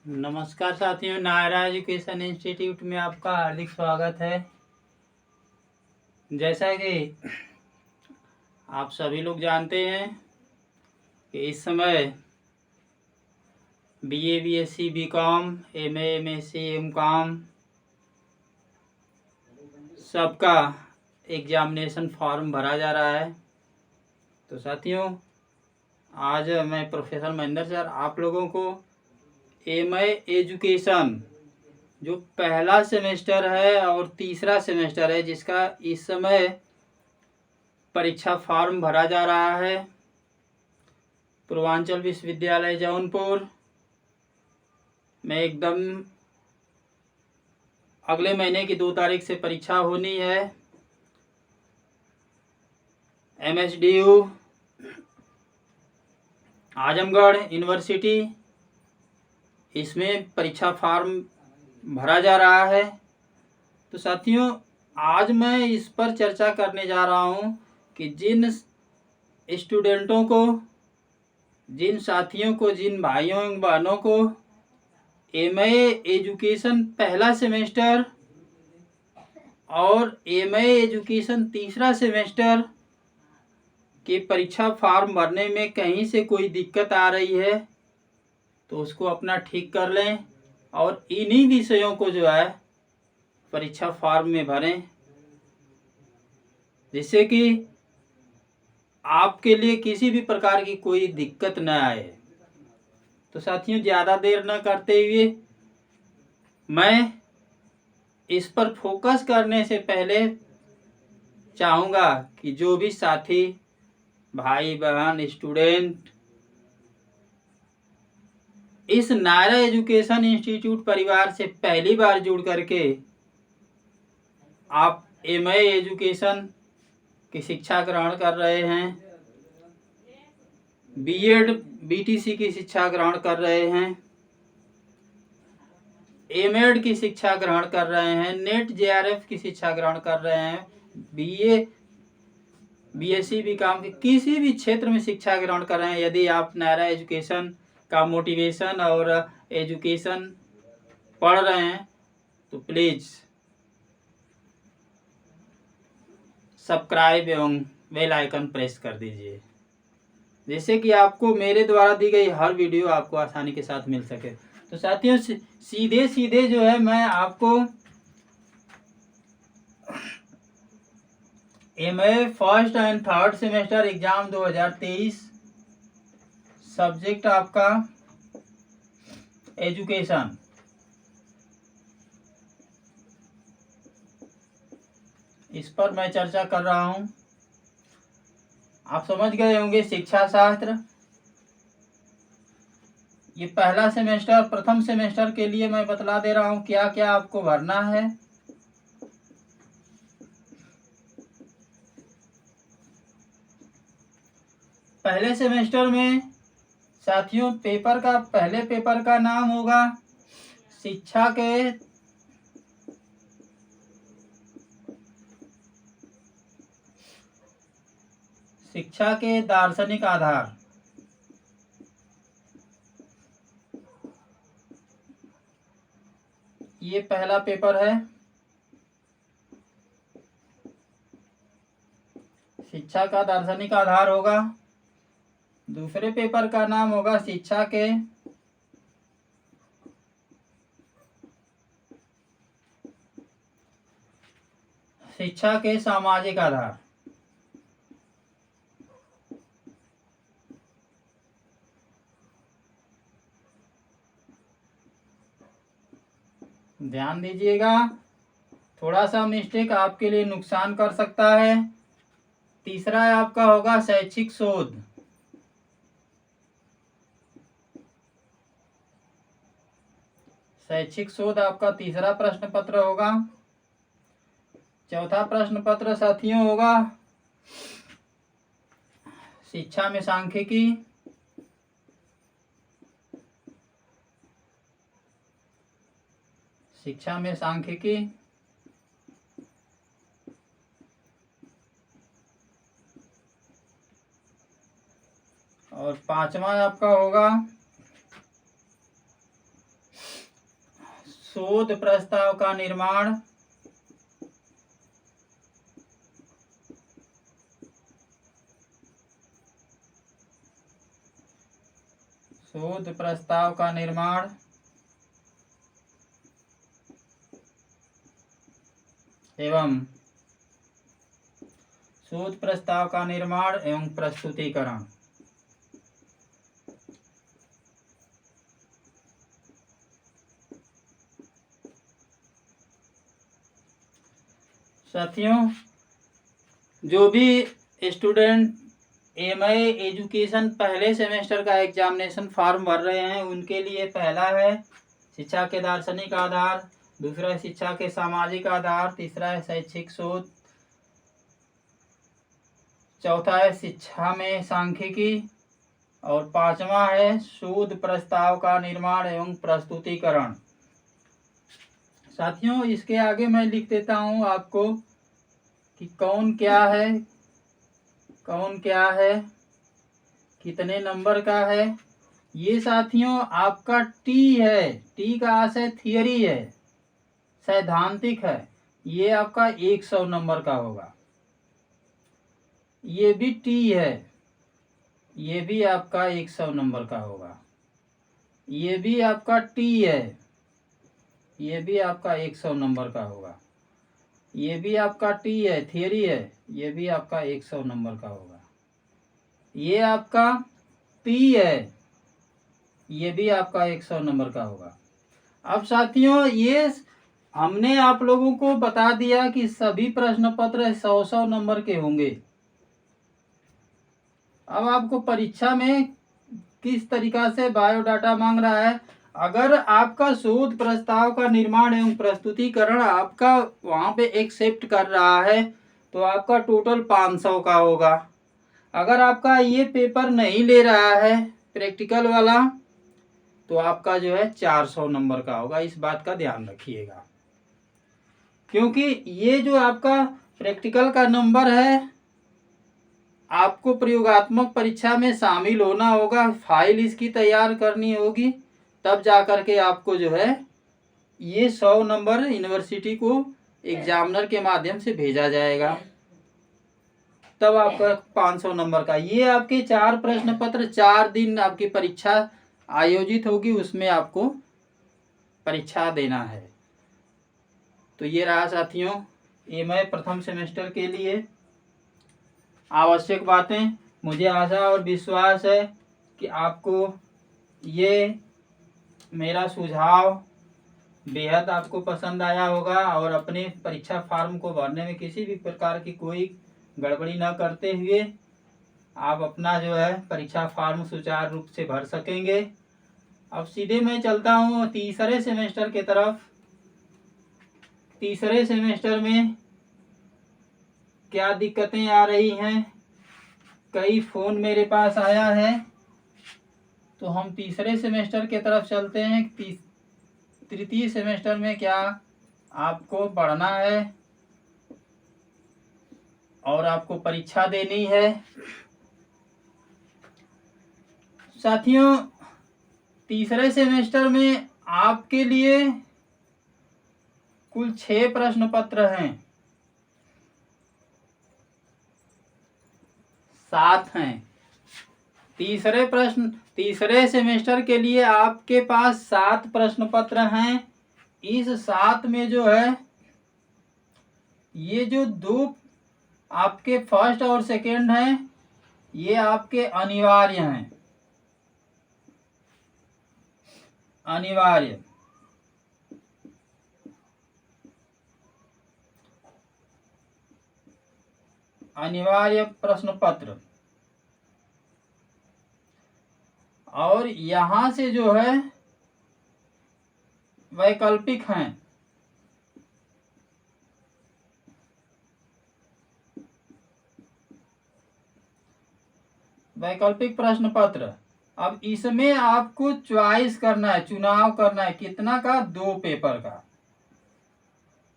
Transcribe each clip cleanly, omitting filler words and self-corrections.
नमस्कार साथियों, Naira education institute में आपका हार्दिक स्वागत है। जैसा कि आप सभी लोग जानते हैं कि इस समय BA, BSc, BCom, MA, MSc, MCom सबका एग्जामिनेशन फॉर्म भरा जा रहा है। तो साथियों, आज मैं प्रोफेसर महेंद्र सर आप लोगों को एमए एजुकेशन जो पहला सेमेस्टर है और तीसरा सेमेस्टर है, जिसका इस समय परीक्षा फॉर्म भरा जा रहा है, पूर्वांचल विश्वविद्यालय जौनपुर में एकदम अगले महीने की 2 तारीख से परीक्षा होनी है। एमएसडीयू आजमगढ़ यूनिवर्सिटी, इसमें परीक्षा फॉर्म भरा जा रहा है। तो साथियों, आज मैं इस पर चर्चा करने जा रहा हूं कि जिन स्टूडेंटों को, जिन साथियों को, जिन भाइयों एवं बहनों को एमए एजुकेशन पहला सेमेस्टर और एमए एजुकेशन तीसरा सेमेस्टर की परीक्षा फॉर्म भरने में कहीं से कोई दिक्कत आ रही है, तो उसको अपना ठीक कर लें और इन्हीं विषयों को जो है परीक्षा फॉर्म में भरें, जिससे कि आपके लिए किसी भी प्रकार की कोई दिक्कत न आए। तो साथियों, ज़्यादा देर न करते हुए मैं इस पर फोकस करने से पहले चाहूँगा कि जो भी साथी, भाई बहन, स्टूडेंट इस नायरा एजुकेशन इंस्टीट्यूट परिवार से पहली बार जुड़ करके आप एमए एजुकेशन की शिक्षा ग्रहण कर रहे हैं, बीएड बीटीसी की शिक्षा ग्रहण कर रहे हैं, एमएड की शिक्षा ग्रहण कर रहे हैं, नेट जेआरएफ की शिक्षा ग्रहण कर रहे हैं, बीए बीएससी बीकॉम के किसी भी क्षेत्र में शिक्षा ग्रहण कर रहे हैं। यदि आप नायरा एजुकेशन का मोटिवेशन और एजुकेशन पढ़ रहे हैं तो प्लीज़ सब्सक्राइब एवं बेल आइकन प्रेस कर दीजिए, जिससे कि आपको मेरे द्वारा दी गई हर वीडियो आपको आसानी के साथ मिल सके। तो साथियों, सीधे सीधे जो है मैं आपको MA first and third semester exam 2023 subject आपका एजुकेशन, इस पर मैं चर्चा कर रहा हूं। आप समझ गए होंगे शिक्षा शास्त्र, ये पहला सेमेस्टर, प्रथम सेमेस्टर के लिए मैं बतला दे रहा हूं क्या क्या आपको भरना है। पहले सेमेस्टर में साथियों पहले पेपर का नाम होगा शिक्षा के दार्शनिक आधार। ये पहला पेपर है, शिक्षा का दार्शनिक आधार होगा। दूसरे पेपर का नाम होगा शिक्षा के सामाजिक आधार। ध्यान दीजिएगा, थोड़ा सा मिस्टेक आपके लिए नुकसान कर सकता है। तीसरा आपका होगा शैक्षिक शोध। शैक्षिक शोध आपका तीसरा प्रश्न पत्र होगा। चौथा प्रश्न पत्र साथियों होगा शिक्षा में सांख्यिकी। शिक्षा में सांख्यिकी। और पांचवा आपका होगा शोध प्रस्ताव का निर्माण एवं शोध प्रस्ताव का निर्माण एवं प्रस्तुतिकरण। साथियों, जो भी स्टूडेंट एमए एजुकेशन पहले सेमेस्टर का एग्जामिनेशन फॉर्म भर रहे हैं उनके लिए पहला है शिक्षा के दार्शनिक आधार, दूसरा है शिक्षा के सामाजिक आधार, तीसरा है शैक्षिक शोध, चौथा है शिक्षा में सांख्यिकी और पांचवा है शोध प्रस्ताव का निर्माण एवं प्रस्तुतिकरण। साथियों, इसके आगे मैं लिख देता हूं आपको कि कौन क्या है, कितने नंबर का है। ये साथियों आपका टी है, टी का आशय थियरी है, सैद्धांतिक है, ये आपका 100 नंबर का होगा। ये भी टी है, ये भी आपका 100 नंबर का होगा। ये भी आपका टी है, ये भी आपका 100 नंबर का होगा। ये भी आपका टी है, थियरी है, ये भी आपका 100 नंबर का होगा। ये आपका पी है, ये भी आपका 100 नंबर का होगा। अब साथियों, ये हमने आप लोगों को बता दिया कि सभी प्रश्न पत्र 100 नंबर के होंगे। अब आपको परीक्षा में किस तरीका से बायोडाटा मांग रहा है। अगर आपका शोध प्रस्ताव का निर्माण एवं प्रस्तुतिकरण आपका वहां पे एक्सेप्ट कर रहा है तो आपका टोटल 500 का होगा। अगर आपका ये पेपर नहीं ले रहा है प्रैक्टिकल वाला तो आपका जो है 400 नंबर का होगा। इस बात का ध्यान रखिएगा, क्योंकि ये जो आपका प्रैक्टिकल का नंबर है आपको प्रयोगात्मक परीक्षा में शामिल होना होगा, फाइल इसकी तैयार करनी होगी, तब जाकर के आपको जो है ये 100 नंबर यूनिवर्सिटी को एग्जामिनर के माध्यम से भेजा जाएगा, तब आपका 500 नंबर का। ये आपके 4 प्रश्न पत्र, 4 दिन आपकी परीक्षा आयोजित होगी, उसमें आपको परीक्षा देना है। तो ये रहा साथियों एमए प्रथम सेमेस्टर के लिए आवश्यक बातें। मुझे आशा और विश्वास है कि आपको ये मेरा सुझाव बेहद आपको पसंद आया होगा और अपने परीक्षा फॉर्म को भरने में किसी भी प्रकार की कोई गड़बड़ी न करते हुए आप अपना जो है परीक्षा फॉर्म सुचारू रूप से भर सकेंगे। अब सीधे मैं चलता हूँ तीसरे सेमेस्टर के तरफ। तीसरे सेमेस्टर में क्या दिक्कतें आ रही हैं, कई फोन मेरे पास आया है, तो हम तीसरे सेमेस्टर के तरफ चलते हैं। तृतीय सेमेस्टर में क्या आपको पढ़ना है और आपको परीक्षा देनी है। साथियों, तीसरे सेमेस्टर में आपके लिए कुल 6 प्रश्न पत्र हैं, 7 हैं। तीसरे सेमेस्टर के लिए आपके पास 7 प्रश्न पत्र हैं। इस 7 में जो है ये जो 2 आपके फर्स्ट और सेकंड हैं ये आपके अनिवार्य हैं, अनिवार्य प्रश्न पत्र। और यहां से जो है वैकल्पिक हैं। वैकल्पिक प्रश्न पत्र, अब इसमें आपको चॉइस करना है, चुनाव करना है। कितना का? 2 पेपर का,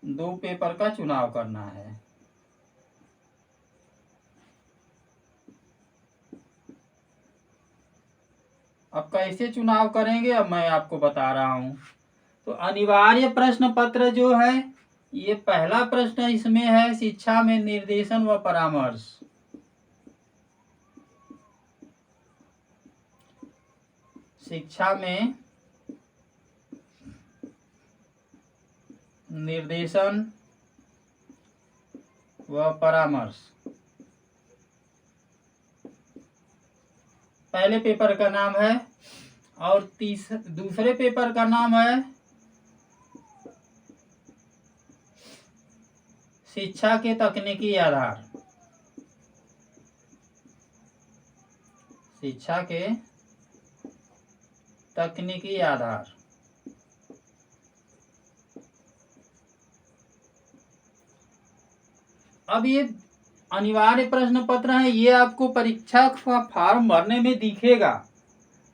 2 पेपर का चुनाव करना है। अब कैसे चुनाव करेंगे अब मैं आपको बता रहा हूं। तो अनिवार्य प्रश्न पत्र जो है, ये पहला प्रश्न इसमें है, शिक्षा में निर्देशन व परामर्श। शिक्षा में निर्देशन व परामर्श पहले पेपर का नाम है। और दूसरे पेपर का नाम है शिक्षा के तकनीकी आधार। शिक्षा के तकनीकी आधार। अब ये अनिवार्य प्रश्न पत्र है, ये आपको परीक्षा का फॉर्म भरने में दिखेगा।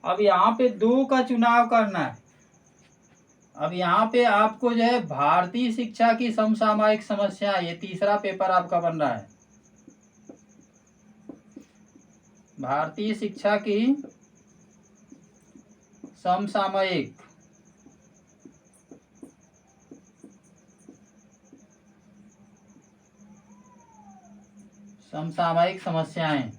अब यहाँ पे 2 का चुनाव करना है। अब यहाँ पे आपको जो है भारतीय शिक्षा की समसामयिक समस्या, ये तीसरा पेपर आपका बन रहा है। भारतीय शिक्षा की समसामयिक समस्याएं।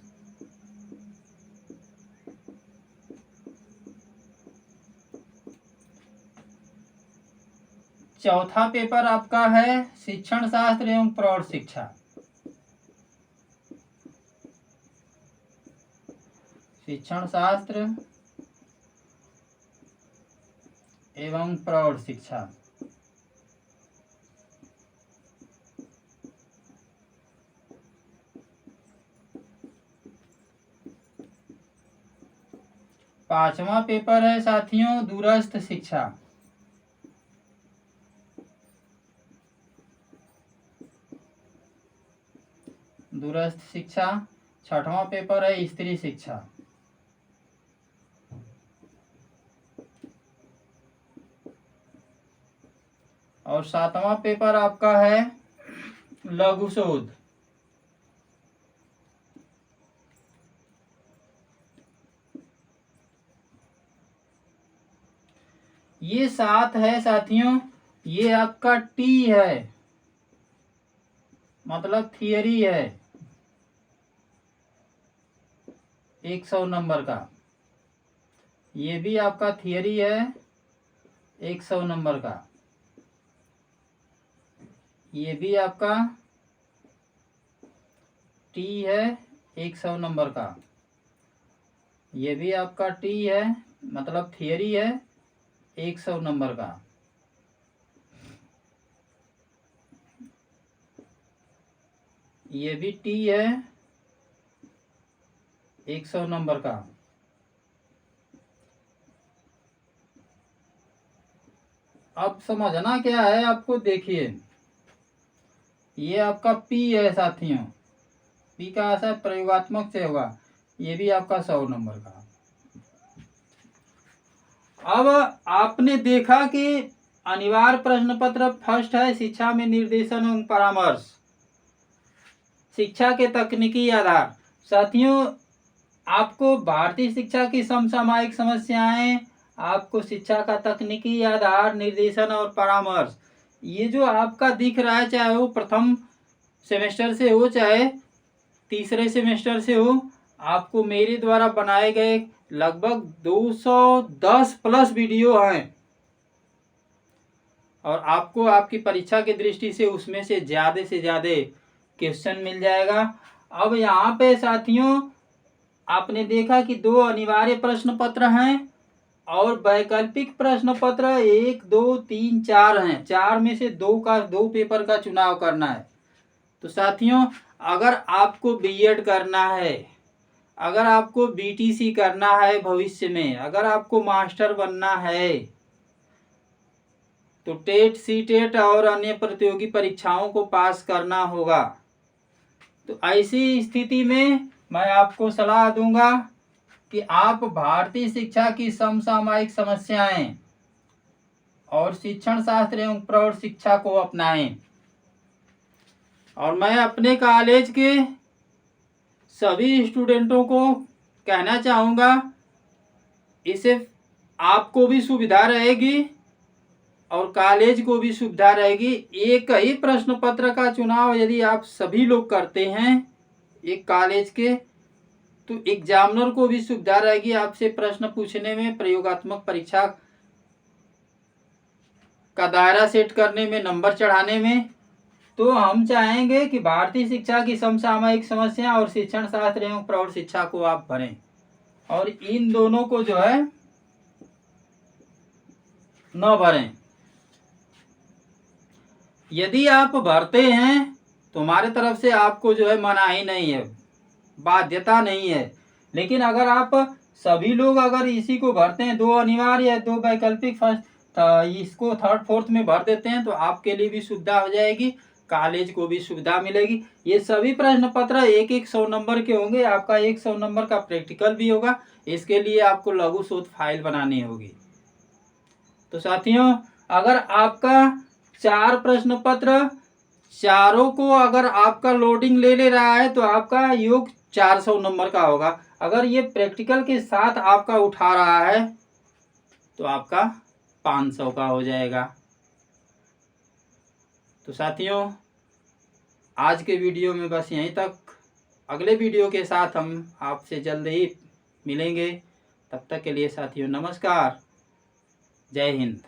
चौथा पेपर आपका है शिक्षण शास्त्र एवं प्रौढ़ शिक्षा। शिक्षण शास्त्र एवं प्रौढ़ शिक्षा। पांचवा पेपर है साथियों दूरस्थ शिक्षा। दूरस्थ शिक्षा। छठवां पेपर है स्त्री शिक्षा। और सातवां पेपर आपका है लघु शोध। ये 7 है साथियों, ये आपका टी है, मतलब थियरी है 100 नंबर का। ये भी आपका थियरी है 100 नंबर का। ये भी आपका टी है 100 नंबर का। ये भी आपका टी है, मतलब थियरी है 100 नंबर का। ये भी टी है 100 नंबर का। अब समझना क्या है आपको, देखिए ये आपका पी है साथियों, पी का असर प्रयोगात्मक से होगा। ये भी आपका 100 नंबर का। अब आपने देखा कि अनिवार्य प्रश्न पत्र फर्स्ट है शिक्षा में निर्देशन एवं परामर्श, शिक्षा के तकनीकी आधार। साथियों आपको भारतीय शिक्षा की समसामयिक समस्याएं, आपको शिक्षा का तकनीकी आधार, निर्देशन और परामर्श, ये जो आपका दिख रहा है, चाहे वो प्रथम सेमेस्टर से हो चाहे तीसरे सेमेस्टर से हो, आपको मेरे द्वारा बनाए गए लगभग 210 प्लस वीडियो हैं। और आपको आपकी परीक्षा की दृष्टि से उसमें से ज़्यादा क्वेश्चन मिल जाएगा। अब यहाँ पे साथियों आपने देखा कि 2 अनिवार्य प्रश्न पत्र हैं और वैकल्पिक प्रश्न पत्र 1, 2, 3, 4 हैं। 4 में से 2 पेपर का चुनाव करना है। तो साथियों अगर आपको बीएड करना है, अगर आपको बीटीसी करना है भविष्य में, अगर आपको मास्टर बनना है, तो टेट, सीटेट और अन्य प्रतियोगी परीक्षाओं को पास करना होगा। तो ऐसी स्थिति में मैं आपको सलाह दूंगा कि आप भारतीय शिक्षा की समसामयिक समस्याएं और शिक्षण शास्त्र एवं प्रौढ़ शिक्षा को अपनाएं। और मैं अपने कॉलेज के सभी स्टूडेंटों को कहना चाहूँगा, इससे आपको भी सुविधा रहेगी और कॉलेज को भी सुविधा रहेगी। एक ही प्रश्न पत्र का चुनाव यदि आप सभी लोग करते हैं एक कॉलेज के, तो एग्जामिनर को भी सुविधा रहेगी आपसे प्रश्न पूछने में, प्रयोगात्मक परीक्षा का दायरा सेट करने में, नंबर चढ़ाने में। तो हम चाहेंगे कि भारतीय शिक्षा की समसामयिक समस्या और शिक्षण शास्त्र एवं प्रौढ़ शिक्षा को आप भरें, और इन दोनों को जो है न भरें। यदि आप भरते हैं तो हमारे तरफ से आपको जो है मनाही नहीं है, बाध्यता नहीं है। लेकिन अगर आप सभी लोग अगर इसी को भरते हैं, 2 अनिवार्य है 2 वैकल्पिक, फर्स्ट इसको थर्ड फोर्थ में भर देते हैं, तो आपके लिए भी सुविधा हो जाएगी, कॉलेज को भी सुविधा मिलेगी। ये सभी प्रश्न पत्र 100 नंबर के होंगे। आपका 100 नंबर का प्रैक्टिकल भी होगा। इसके लिए आपको लघु शोध फाइल बनानी होगी। तो साथियों, अगर आपका 4 प्रश्न पत्र, चारों को अगर आपका लोडिंग ले रहा है तो आपका योग 400 नंबर का होगा। अगर ये प्रैक्टिकल के साथ आपका उठा रहा है तो आपका 500 का हो जाएगा। तो साथियों, आज के वीडियो में बस यहीं तक। अगले वीडियो के साथ हम आपसे जल्द ही मिलेंगे। तब तक के लिए साथियों नमस्कार, जय हिंद।